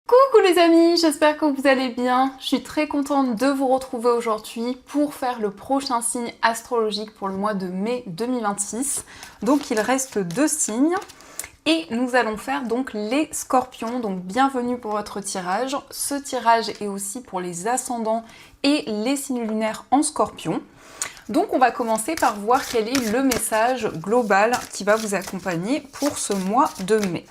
Coucou les amis, j'espère que vous allez bien. Je suis très contente de vous retrouver aujourd'hui pour faire le prochain signe astrologique pour le mois de mai 2026. Donc il reste 2 signes et nous allons faire donc les scorpions. Donc bienvenue pour votre tirage. Ce tirage est aussi pour les ascendants et les signes lunaires en scorpion. Donc on va commencer par voir quel est le message global qui va vous accompagner pour ce mois de mai.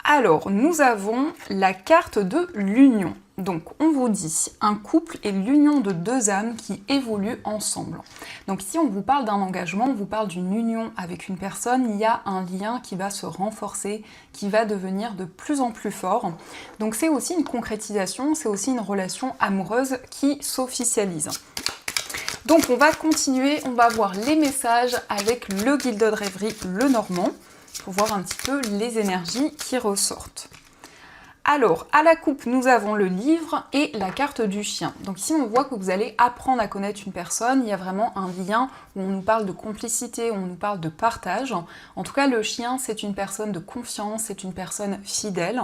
Alors, nous avons la carte de l'union. Donc, on vous dit, un couple est l'union de 2 âmes qui évoluent ensemble. Donc, si on vous parle d'un engagement, on vous parle d'une union avec une personne, il y a un lien qui va se renforcer, qui va devenir de plus en plus fort. Donc, c'est aussi une concrétisation, c'est aussi une relation amoureuse qui s'officialise. Donc, on va continuer, on va voir les messages avec le guide de rêverie, le Normand, pour voir un petit peu les énergies qui ressortent. Alors, à la coupe, nous avons le livre et la carte du chien. Donc ici, on voit que vous allez apprendre à connaître une personne. Il y a vraiment un lien où on nous parle de complicité, où on nous parle de partage. En tout cas, le chien, c'est une personne de confiance, c'est une personne fidèle.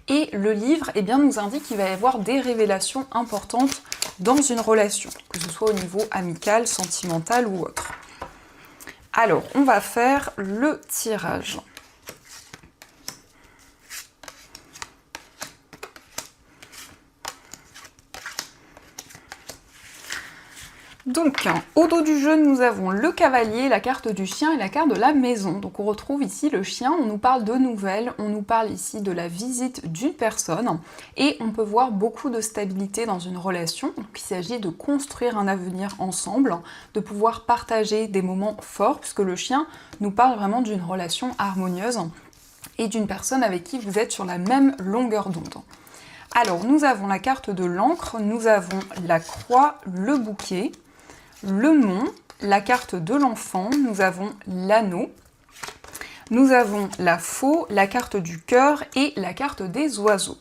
Et le livre, eh bien, nous indique qu'il va y avoir des révélations importantes dans une relation, que ce soit au niveau amical, sentimental ou autre. Alors, on va faire le tirage. Donc, au dos du jeu, nous avons le cavalier, la carte du chien et la carte de la maison. Donc on retrouve ici le chien, on nous parle de nouvelles, on nous parle ici de la visite d'une personne et on peut voir beaucoup de stabilité dans une relation. Donc il s'agit de construire un avenir ensemble, de pouvoir partager des moments forts, puisque le chien nous parle vraiment d'une relation harmonieuse et d'une personne avec qui vous êtes sur la même longueur d'onde. Alors nous avons la carte de l'encre, nous avons la croix, le bouquet, le mont, la carte de l'enfant, nous avons l'anneau, nous avons la faux, la carte du cœur et la carte des oiseaux.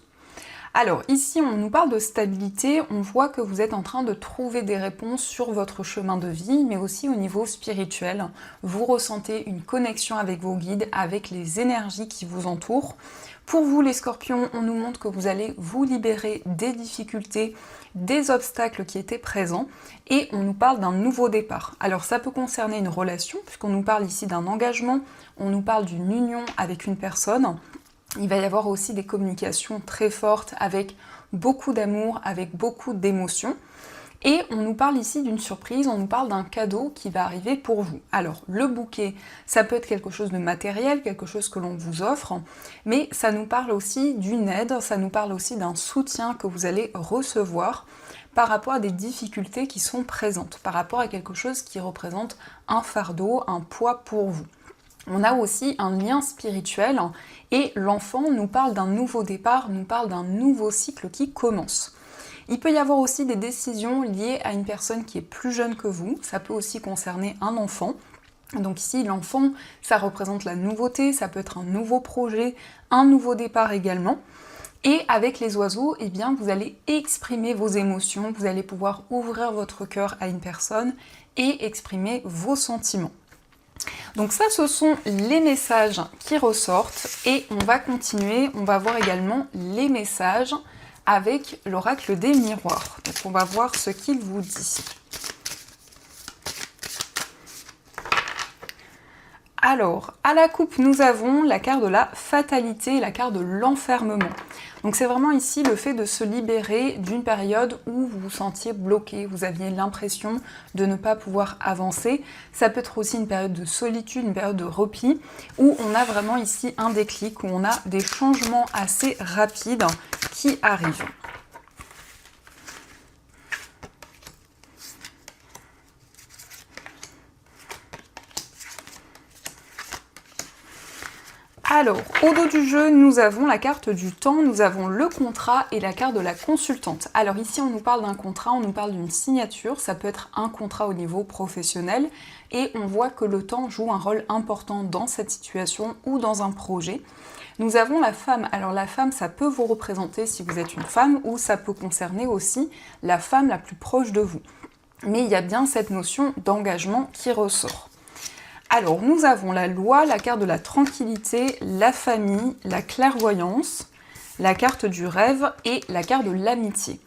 Alors ici on nous parle de stabilité, on voit que vous êtes en train de trouver des réponses sur votre chemin de vie, mais aussi au niveau spirituel. Vous ressentez une connexion avec vos guides, avec les énergies qui vous entourent. Pour vous les scorpions, on nous montre que vous allez vous libérer des difficultés, des obstacles qui étaient présents, et on nous parle d'un nouveau départ. Alors ça peut concerner une relation, puisqu'on nous parle ici d'un engagement, on nous parle d'une union avec une personne. Il va y avoir aussi des communications très fortes avec beaucoup d'amour, avec beaucoup d'émotions. Et on nous parle ici d'une surprise, on nous parle d'un cadeau qui va arriver pour vous. Alors, le bouquet, ça peut être quelque chose de matériel, quelque chose que l'on vous offre, mais ça nous parle aussi d'une aide, ça nous parle aussi d'un soutien que vous allez recevoir par rapport à des difficultés qui sont présentes, par rapport à quelque chose qui représente un fardeau, un poids pour vous. On a aussi un lien spirituel et l'enfant nous parle d'un nouveau départ, nous parle d'un nouveau cycle qui commence. Il peut y avoir aussi des décisions liées à une personne qui est plus jeune que vous, ça peut aussi concerner un enfant. Donc ici, l'enfant, ça représente la nouveauté, ça peut être un nouveau projet, un nouveau départ également. Et avec les oiseaux, eh bien, vous allez exprimer vos émotions, vous allez pouvoir ouvrir votre cœur à une personne et exprimer vos sentiments. Donc ça, ce sont les messages qui ressortent et on va continuer, on va voir également les messages avec l'oracle des miroirs. Donc on va voir ce qu'il vous dit. Alors, à la coupe, nous avons la carte de la fatalité et la carte de l'enfermement. Donc c'est vraiment ici le fait de se libérer d'une période où vous vous sentiez bloqué, vous aviez l'impression de ne pas pouvoir avancer. Ça peut être aussi une période de solitude, une période de repli, où on a vraiment ici un déclic, où on a des changements assez rapides qui arrivent. Alors, au dos du jeu, nous avons la carte du temps, nous avons le contrat et la carte de la consultante. Alors ici, on nous parle d'un contrat, on nous parle d'une signature, ça peut être un contrat au niveau professionnel, et on voit que le temps joue un rôle important dans cette situation ou dans un projet. Nous avons la femme. Alors la femme, ça peut vous représenter si vous êtes une femme, ou ça peut concerner aussi la femme la plus proche de vous. Mais il y a bien cette notion d'engagement qui ressort. Alors, nous avons la loi, la carte de la tranquillité, la famille, la clairvoyance, la carte du rêve et la carte de l'amitié.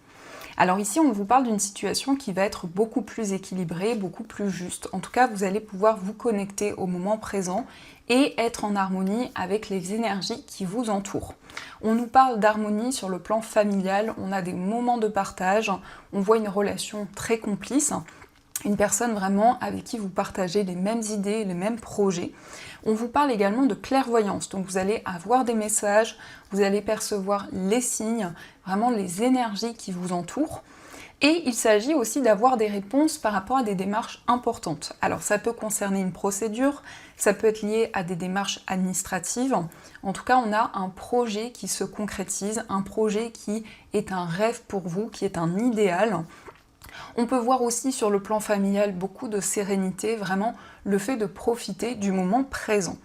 Alors ici, on vous parle d'une situation qui va être beaucoup plus équilibrée, beaucoup plus juste. En tout cas, vous allez pouvoir vous connecter au moment présent et être en harmonie avec les énergies qui vous entourent. On nous parle d'harmonie sur le plan familial, on a des moments de partage, on voit une relation très complice, une personne vraiment avec qui vous partagez les mêmes idées, les mêmes projets. On vous parle également de clairvoyance, donc vous allez avoir des messages, vous allez percevoir les signes, vraiment les énergies qui vous entourent. Et il s'agit aussi d'avoir des réponses par rapport à des démarches importantes. Alors ça peut concerner une procédure, ça peut être lié à des démarches administratives. En tout cas, on a un projet qui se concrétise, un projet qui est un rêve pour vous, qui est un idéal. On peut voir aussi sur le plan familial beaucoup de sérénité, vraiment le fait de profiter du moment présent.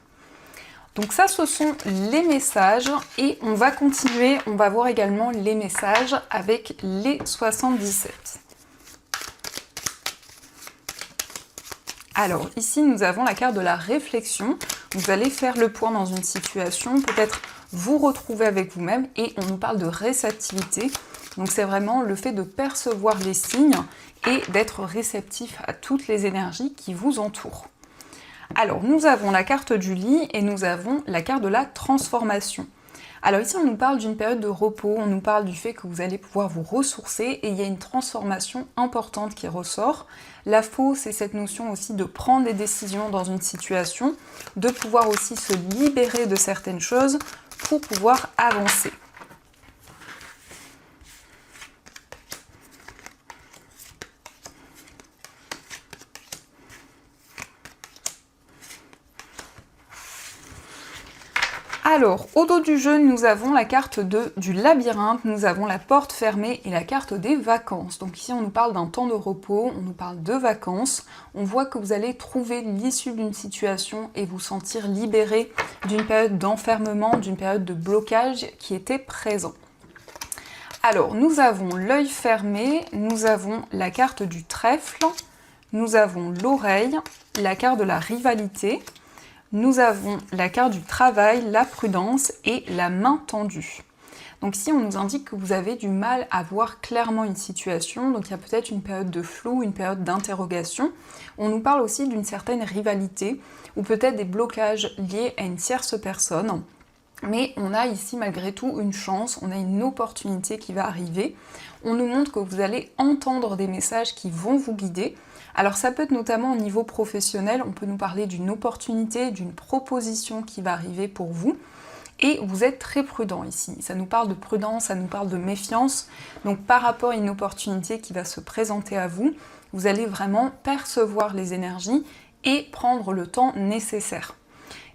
Donc ça, ce sont les messages et on va continuer, on va voir également les messages avec les 77. Alors ici, nous avons la carte de la réflexion. Vous allez faire le point dans une situation, peut-être vous retrouver avec vous-même et on nous parle de réceptivité. Donc c'est vraiment le fait de percevoir les signes et d'être réceptif à toutes les énergies qui vous entourent. Alors, nous avons la carte du lit et nous avons la carte de la transformation. Alors ici, on nous parle d'une période de repos, on nous parle du fait que vous allez pouvoir vous ressourcer et il y a une transformation importante qui ressort. La faux, c'est cette notion aussi de prendre des décisions dans une situation, de pouvoir aussi se libérer de certaines choses pour pouvoir avancer. Alors, au dos du jeu, nous avons la carte du labyrinthe, nous avons la porte fermée et la carte des vacances. Donc ici, on nous parle d'un temps de repos, on nous parle de vacances. On voit que vous allez trouver l'issue d'une situation et vous sentir libéré d'une période d'enfermement, d'une période de blocage qui était présent. Alors, nous avons l'œil fermé, nous avons la carte du trèfle, nous avons l'oreille, la carte de la rivalité. Nous avons la carte du travail, la prudence et la main tendue. Donc ici, on nous indique que vous avez du mal à voir clairement une situation, donc il y a peut-être une période de flou, une période d'interrogation. On nous parle aussi d'une certaine rivalité, ou peut-être des blocages liés à une tierce personne. Mais on a ici malgré tout une chance, on a une opportunité qui va arriver. On nous montre que vous allez entendre des messages qui vont vous guider. Alors ça peut être notamment au niveau professionnel, on peut nous parler d'une opportunité, d'une proposition qui va arriver pour vous. Et vous êtes très prudent ici. Ça nous parle de prudence, ça nous parle de méfiance. Donc par rapport à une opportunité qui va se présenter à vous, vous allez vraiment percevoir les énergies et prendre le temps nécessaire.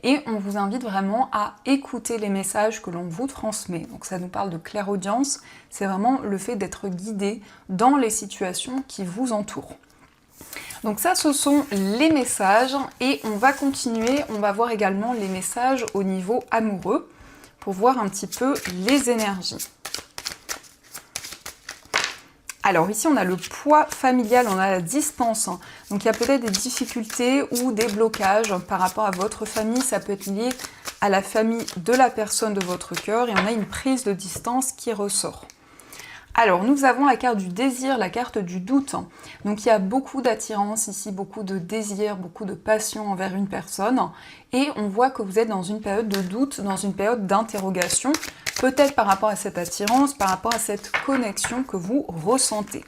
Et on vous invite vraiment à écouter les messages que l'on vous transmet. Donc ça nous parle de clairaudience, c'est vraiment le fait d'être guidé dans les situations qui vous entourent. Donc ça, ce sont les messages et on va continuer, on va voir également les messages au niveau amoureux pour voir un petit peu les énergies. Alors ici, on a le poids familial, on a la distance. Donc il y a peut-être des difficultés ou des blocages par rapport à votre famille. Ça peut être lié à la famille de la personne de votre cœur et on a une prise de distance qui ressort. Alors, nous avons la carte du désir, la carte du doute. Donc, il y a beaucoup d'attirance ici, beaucoup de désir, beaucoup de passion envers une personne. Et on voit que vous êtes dans une période de doute, dans une période d'interrogation, peut-être par rapport à cette attirance, par rapport à cette connexion que vous ressentez.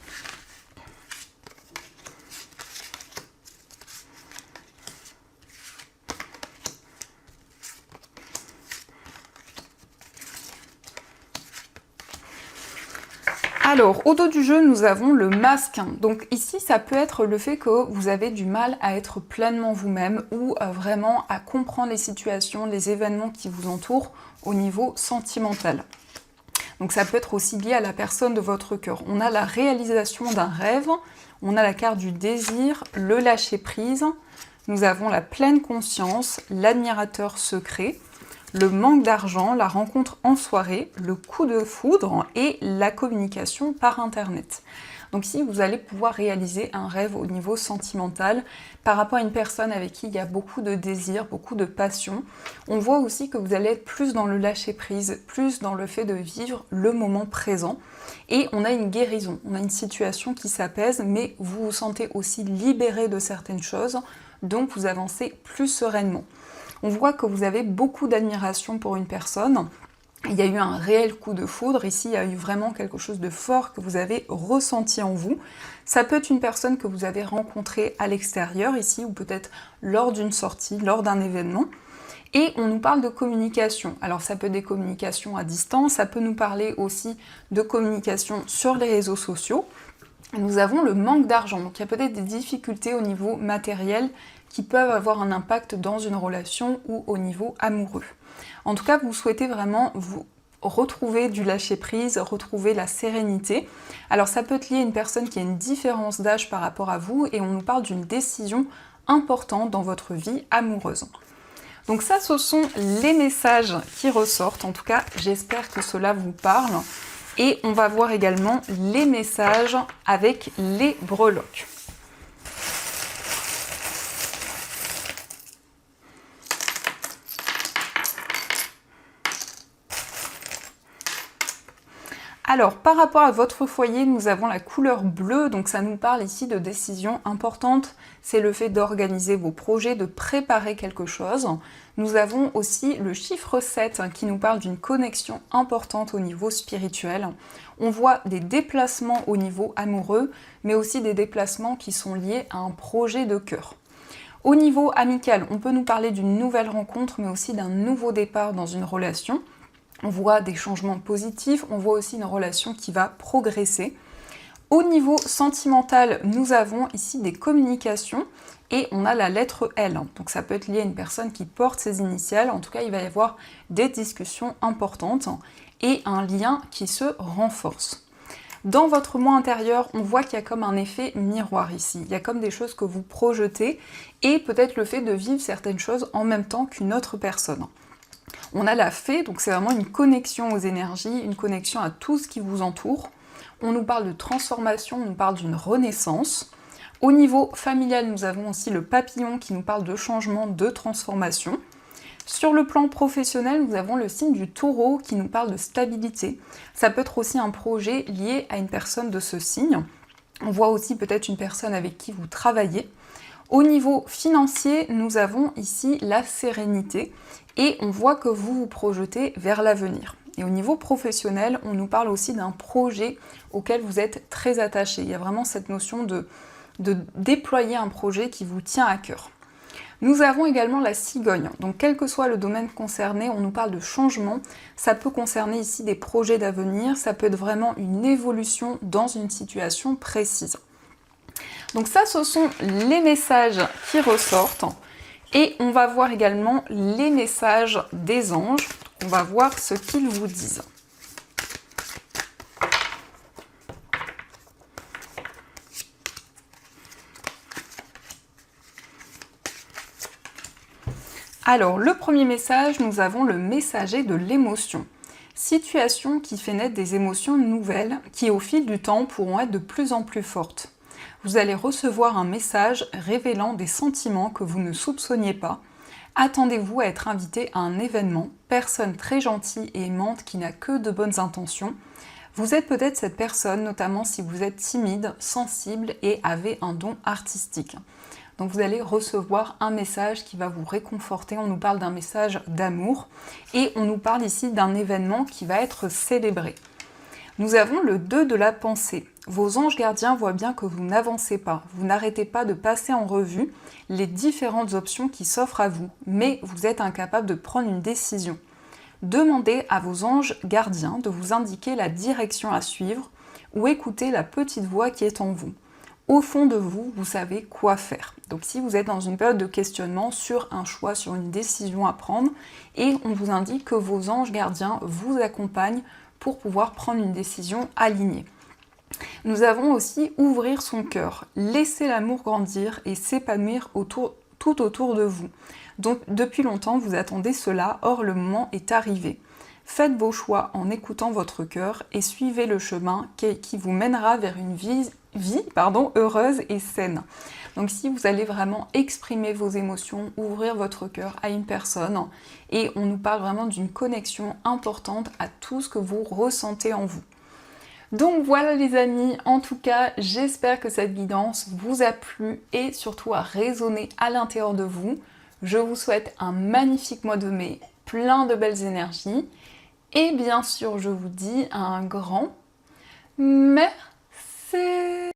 Alors, au dos du jeu, nous avons le masque. Donc ici, ça peut être le fait que vous avez du mal à être pleinement vous-même ou vraiment à comprendre les situations, les événements qui vous entourent au niveau sentimental. Donc ça peut être aussi lié à la personne de votre cœur. On a la réalisation d'un rêve, on a la carte du désir, le lâcher-prise, nous avons la pleine conscience, l'admirateur secret, le manque d'argent, la rencontre en soirée, le coup de foudre et la communication par internet. Donc ici, vous allez pouvoir réaliser un rêve au niveau sentimental par rapport à une personne avec qui il y a beaucoup de désir, beaucoup de passion. On voit aussi que vous allez être plus dans le lâcher-prise, plus dans le fait de vivre le moment présent. Et on a une guérison, on a une situation qui s'apaise, mais vous vous sentez aussi libéré de certaines choses, donc vous avancez plus sereinement. On voit que vous avez beaucoup d'admiration pour une personne. Il y a eu un réel coup de foudre, ici il y a eu vraiment quelque chose de fort que vous avez ressenti en vous. Ça peut être une personne que vous avez rencontrée à l'extérieur ici, ou peut-être lors d'une sortie, lors d'un événement. Et on nous parle de communication. Alors ça peut être des communications à distance, ça peut nous parler aussi de communication sur les réseaux sociaux. Nous avons le manque d'argent, donc il y a peut-être des difficultés au niveau matériel qui peuvent avoir un impact dans une relation ou au niveau amoureux. En tout cas, vous souhaitez vraiment vous retrouver du lâcher-prise, retrouver la sérénité. Alors ça peut être lié à une personne qui a une différence d'âge par rapport à vous et on nous parle d'une décision importante dans votre vie amoureuse. Donc ça, ce sont les messages qui ressortent. En tout cas, j'espère que cela vous parle. Et on va voir également les messages avec les breloques. Alors, par rapport à votre foyer, nous avons la couleur bleue, donc ça nous parle ici de décisions importantes. C'est le fait d'organiser vos projets, de préparer quelque chose. Nous avons aussi le chiffre 7 qui nous parle d'une connexion importante au niveau spirituel. On voit des déplacements au niveau amoureux, mais aussi des déplacements qui sont liés à un projet de cœur. Au niveau amical, on peut nous parler d'une nouvelle rencontre, mais aussi d'un nouveau départ dans une relation. On voit des changements positifs, on voit aussi une relation qui va progresser. Au niveau sentimental, nous avons ici des communications et on a la lettre L. Donc ça peut être lié à une personne qui porte ses initiales. En tout cas, il va y avoir des discussions importantes et un lien qui se renforce. Dans votre moi intérieur, on voit qu'il y a comme un effet miroir ici. Il y a comme des choses que vous projetez et peut-être le fait de vivre certaines choses en même temps qu'une autre personne. On a la fée, donc c'est vraiment une connexion aux énergies, une connexion à tout ce qui vous entoure. On nous parle de transformation, on nous parle d'une renaissance. Au niveau familial, nous avons aussi le papillon qui nous parle de changement, de transformation. Sur le plan professionnel, nous avons le signe du taureau qui nous parle de stabilité. Ça peut être aussi un projet lié à une personne de ce signe. On voit aussi peut-être une personne avec qui vous travaillez. Au niveau financier, nous avons ici la sérénité et on voit que vous vous projetez vers l'avenir. Et au niveau professionnel, on nous parle aussi d'un projet auquel vous êtes très attaché. Il y a vraiment cette notion de déployer un projet qui vous tient à cœur. Nous avons également la cigogne. Donc quel que soit le domaine concerné, on nous parle de changement. Ça peut concerner ici des projets d'avenir, ça peut être vraiment une évolution dans une situation précise. Donc ça, ce sont les messages qui ressortent. Et on va voir également les messages des anges. On va voir ce qu'ils vous disent. Alors, le premier message, nous avons le messager de l'émotion. Situation qui fait naître des émotions nouvelles qui, au fil du temps, pourront être de plus en plus fortes. Vous allez recevoir un message révélant des sentiments que vous ne soupçonniez pas. Attendez-vous à être invité à un événement, personne très gentille et aimante qui n'a que de bonnes intentions. Vous êtes peut-être cette personne, notamment si vous êtes timide, sensible et avez un don artistique. Donc vous allez recevoir un message qui va vous réconforter. On nous parle d'un message d'amour et on nous parle ici d'un événement qui va être célébré. Nous avons le 2 de la pensée. Vos anges gardiens voient bien que vous n'avancez pas. Vous n'arrêtez pas de passer en revue les différentes options qui s'offrent à vous, mais vous êtes incapable de prendre une décision. Demandez à vos anges gardiens de vous indiquer la direction à suivre ou écoutez la petite voix qui est en vous. Au fond de vous, vous savez quoi faire. Donc si vous êtes dans une période de questionnement sur un choix, sur une décision à prendre, et on vous indique que vos anges gardiens vous accompagnent pour pouvoir prendre une décision alignée. Nous avons aussi ouvrir son cœur, laisser l'amour grandir et s'épanouir tout autour de vous. Donc depuis longtemps, vous attendez cela, or le moment est arrivé. Faites vos choix en écoutant votre cœur et suivez le chemin qui vous mènera vers une vie heureuse et saine. Donc si vous allez vraiment exprimer vos émotions, ouvrir votre cœur à une personne, et on nous parle vraiment d'une connexion importante à tout ce que vous ressentez en vous. Donc voilà les amis, en tout cas j'espère que cette guidance vous a plu et surtout a résonné à l'intérieur de vous. Je vous souhaite un magnifique mois de mai, plein de belles énergies et bien sûr je vous dis un grand merci.